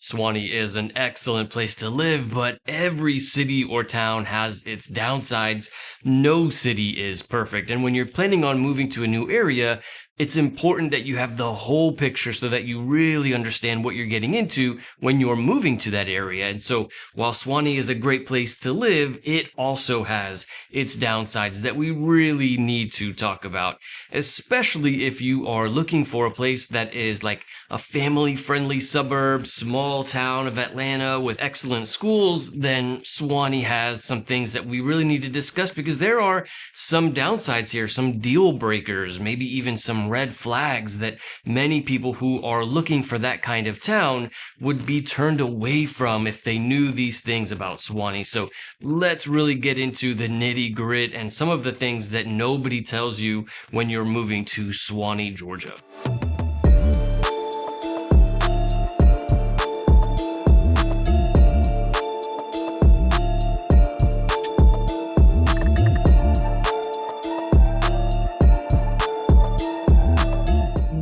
Suwanee is an excellent place to live, but every city or town has its downsides. No city is perfect. And when you're planning on moving to a new area, it's important that you have the whole picture so that you really understand what you're getting into when you're moving to that area. And so while Suwanee is a great place to live, it also has its downsides that we really need to talk about, especially if you are looking for a place that is like a family-friendly suburb, small town of Atlanta with excellent schools. Then Suwanee has some things that we really need to discuss because there are some downsides here, some deal breakers, maybe even some red flags that many people who are looking for that kind of town would be turned away from if they knew these things about Suwanee. So let's really get into the nitty gritty and some of the things that nobody tells you when you're moving to Suwanee, Georgia.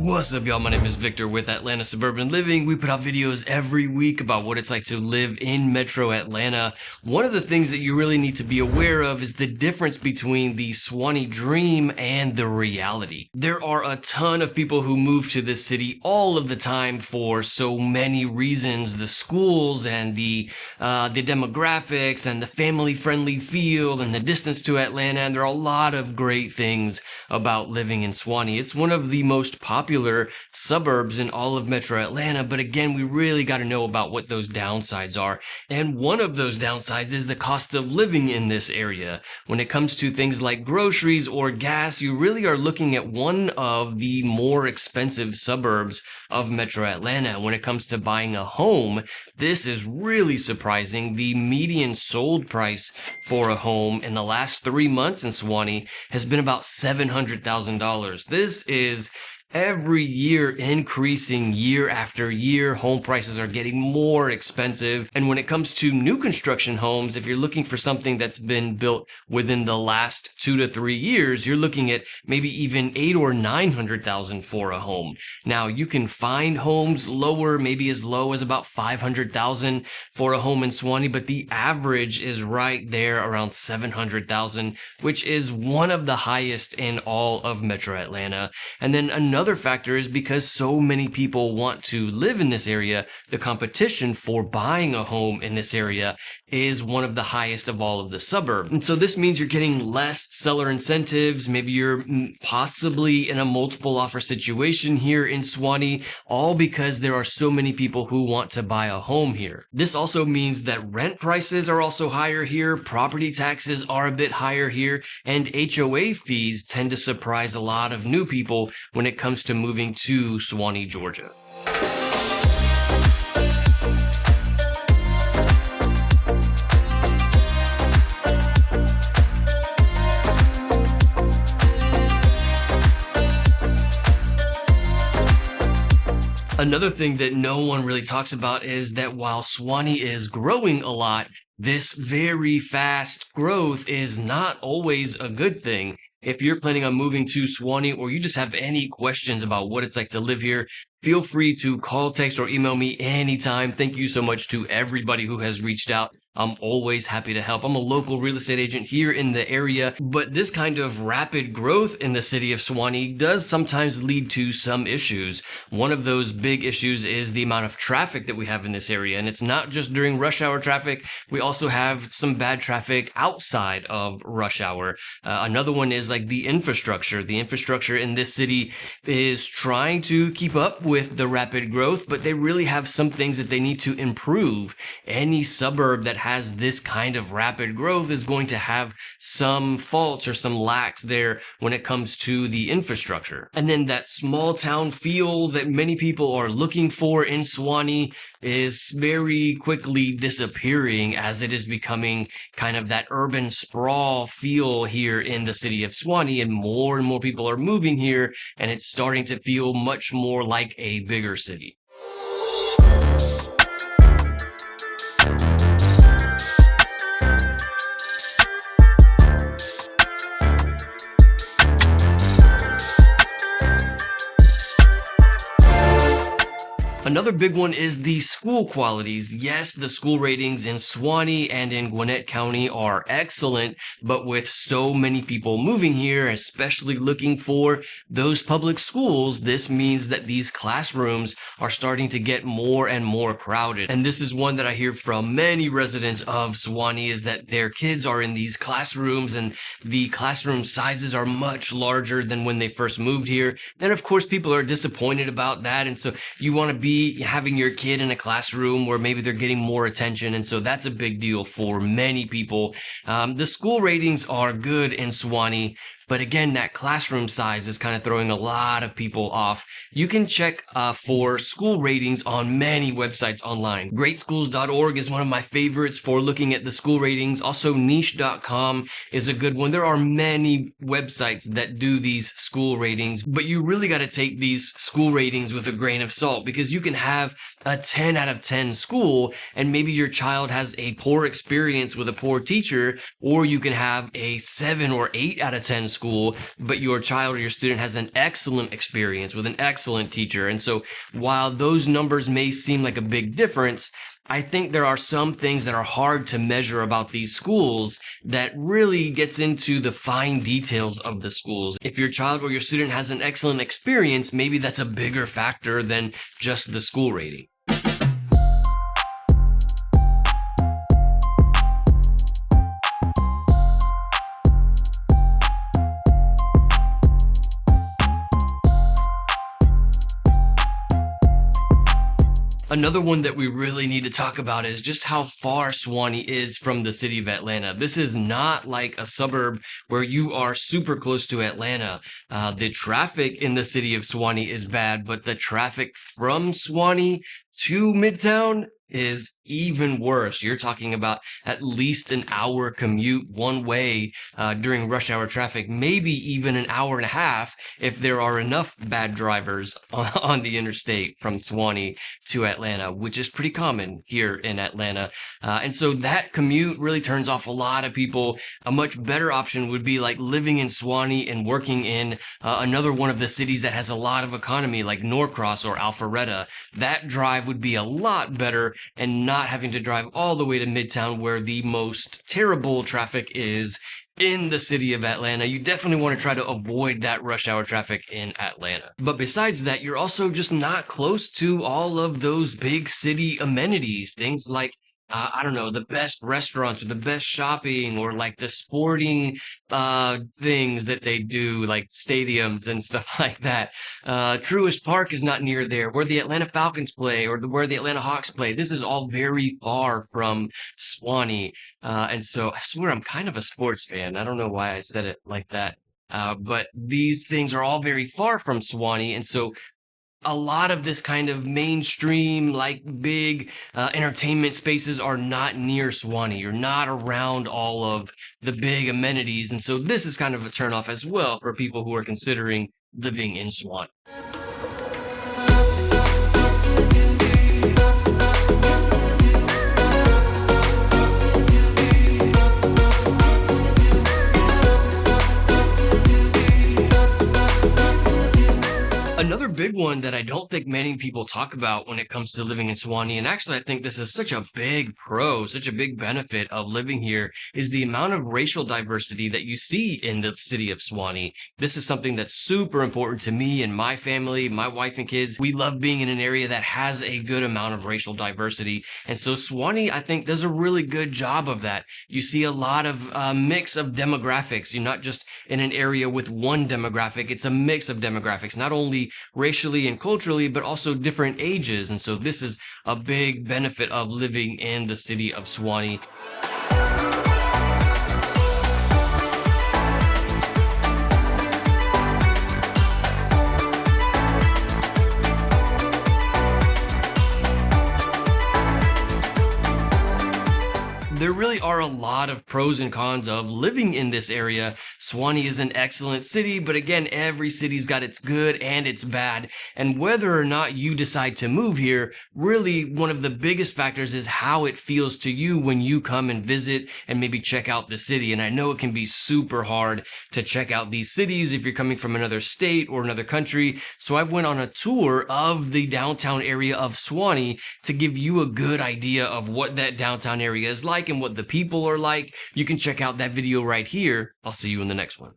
What's up, y'all? My name is Victor with Atlanta Suburban Living. We put out videos every week about what it's like to live in Metro Atlanta. One of the things that you really need to be aware of is the difference between the Suwanee dream and the reality. There are a ton of people who move to this city all of the time for so many reasons. The schools and the demographics and the family-friendly feel and the distance to Atlanta. And there are a lot of great things about living in Suwanee. It's one of the most popular suburbs in all of Metro Atlanta, but again, we really got to know about what those downsides are. And one of those downsides is the cost of living in this area. When it comes to things like groceries or gas, you really are looking at one of the more expensive suburbs of Metro Atlanta. When it comes to buying a home, this is really surprising. The median sold price for a home in the last 3 months in Suwanee has been about $700,000. This is every year increasing year after year. Home prices are getting more expensive. And when it comes to new construction homes, if you're looking for something that's been built within the last 2 to 3 years, you're looking at maybe even $800,000 or $900,000 for a home. Now you can find homes lower, maybe as low as about $500,000 for a home in Suwanee, but the average is right there around $700,000, which is one of the highest in all of Metro Atlanta. And then another factor is because so many people want to live in this area, the competition for buying a home in this area is one of the highest of all of the suburbs. And so this means you're getting less seller incentives. Maybe you're possibly in a multiple offer situation here in Suwanee, all because there are so many people who want to buy a home here. This also means that rent prices are also higher here, property taxes are a bit higher here, and HOA fees tend to surprise a lot of new people when it comes to moving to Suwanee, Georgia. Another thing that no one really talks about is that while Suwanee is growing a lot, this very fast growth is not always a good thing. If you're planning on moving to Suwanee or you just have any questions about what it's like to live here, feel free to call, text, or email me anytime. Thank you so much to everybody who has reached out. I'm always happy to help. I'm a local real estate agent here in the area, but this kind of rapid growth in the city of Suwanee does sometimes lead to some issues. One of those big issues is the amount of traffic that we have in this area, and it's not just during rush hour traffic. We also have some bad traffic outside of rush hour. Another one is like the infrastructure. The infrastructure in this city is trying to keep up with the rapid growth, but they really have some things that they need to improve. Any suburb that has this kind of rapid growth is going to have some faults or some lacks there when it comes to the infrastructure. And then that small town feel that many people are looking for in Suwanee is very quickly disappearing as it is becoming kind of that urban sprawl feel here in the city of Suwanee, and more people are moving here, and it's starting to feel much more like a bigger city. Another big one is the school qualities. Yes, the school ratings in Suwanee and in Gwinnett County are excellent, but with so many people moving here, especially looking for those public schools, this means that these classrooms are starting to get more and more crowded. And this is one that I hear from many residents of Suwanee, is that their kids are in these classrooms and the classroom sizes are much larger than when they first moved here. And of course, people are disappointed about that. And so you want to be having your kid in a classroom where maybe they're getting more attention. And so that's a big deal for many people. The school ratings are good in Suwanee, but again, that classroom size is kind of throwing a lot of people off. You can check for school ratings on many websites online. Greatschools.org is one of my favorites for looking at the school ratings. Also, niche.com is a good one. There are many websites that do these school ratings, but you really got to take these school ratings with a grain of salt, because you can have a 10 out of 10 school and maybe your child has a poor experience with a poor teacher, or you can have a 7 or 8 out of 10 school, but your child or your student has an excellent experience with an excellent teacher. And so while those numbers may seem like a big difference, I think there are some things that are hard to measure about these schools that really gets into the fine details of the schools. If your child or your student has an excellent experience, maybe that's a bigger factor than just the school rating. Another one that we really need to talk about is just how far Suwanee is from the city of Atlanta. This is not like a suburb where you are super close to Atlanta. The traffic in the city of Suwanee is bad, but the traffic from Suwanee to Midtown is even worse. You're talking about at least an hour commute one way during rush hour traffic, maybe even an hour and a half if there are enough bad drivers on the interstate from Suwanee to Atlanta, which is pretty common here in Atlanta. And so that commute really turns off a lot of people. A much better option would be like living in Suwanee and working in another one of the cities that has a lot of economy, like Norcross or Alpharetta. That drive would be a lot better, and not having to drive all the way to Midtown where the most terrible traffic is in the city of Atlanta. You definitely want to try to avoid that rush hour traffic in Atlanta. But besides that, you're also just not close to all of those big city amenities, things like I don't know, the best restaurants or the best shopping, or like the sporting things that they do, like stadiums and stuff like that. Truist Park is not near there, where the Atlanta Falcons play or where the Atlanta Hawks play. This is all very far from Suwanee. And so I swear I'm kind of a sports fan. I don't know why I said it like that. But these things are all very far from Suwanee. And so a lot of this kind of mainstream, like big entertainment spaces are not near Suwanee. You're not around all of the big amenities. And so this is kind of a turnoff as well for people who are considering living in Suwanee. Another big one that I don't think many people talk about when it comes to living in Suwanee, and actually I think this is such a big such a big benefit of living here, is the amount of racial diversity that you see in the city of Suwanee. This is something that's super important to me and my family, my wife and kids. We love being in an area that has a good amount of racial diversity. And so Suwanee, I think, does a really good job of that. You see a lot of mix of demographics. You're not just in an area with one demographic. It's a mix of demographics, not only racially and culturally, but also different ages. And so this is a big benefit of living in the city of Suwanee. There really are a lot of pros and cons of living in this area. Suwanee is an excellent city, but again, every city's got its good and its bad. And whether or not you decide to move here, really one of the biggest factors is how it feels to you when you come and visit and maybe check out the city. And I know it can be super hard to check out these cities if you're coming from another state or another country. So I went on a tour of the downtown area of Suwanee to give you a good idea of what that downtown area is like and what the people are like. You can check out that video right here. I'll see you in the next one.